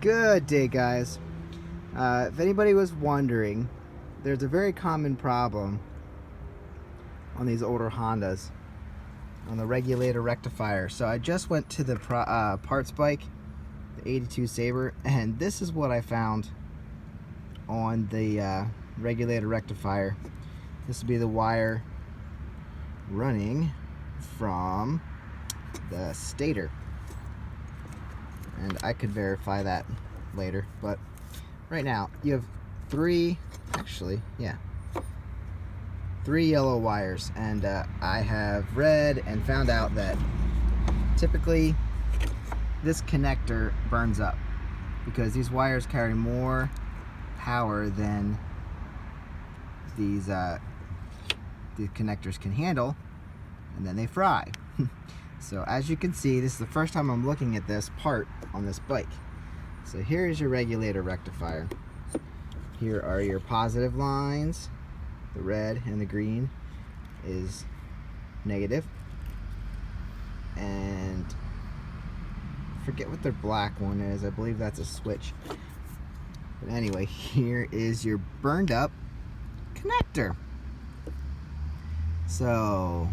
Good day, guys. If anybody was wondering, there's a very common problem on these older Hondas on the regulator rectifier. So I just went to the parts bike, the 82 Sabre, and this is what I found on the regulator rectifier. This would be the wire running from the stator, and I could verify that later, but right now you have three yellow wires, and I have read and found out that typically this connector burns up because these wires carry more power than these connectors can handle, and then they fry. So as you can see, this is the first time I'm looking at this part on this bike. So here is your regulator rectifier. Here are your positive lines. The red and the green is negative, and I forget what their black one is. I believe that's a switch. But anyway, here is your burned up connector. So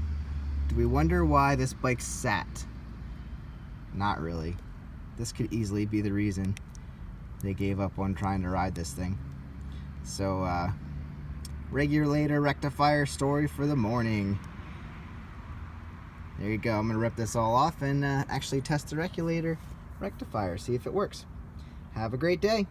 do we wonder why this bike sat? Not really. This could easily be the reason they gave up on trying to ride this thing. So regulator rectifier story for the morning. There you go. I'm gonna rip this all off and actually test the regulator rectifier, see if it works. Have a great day.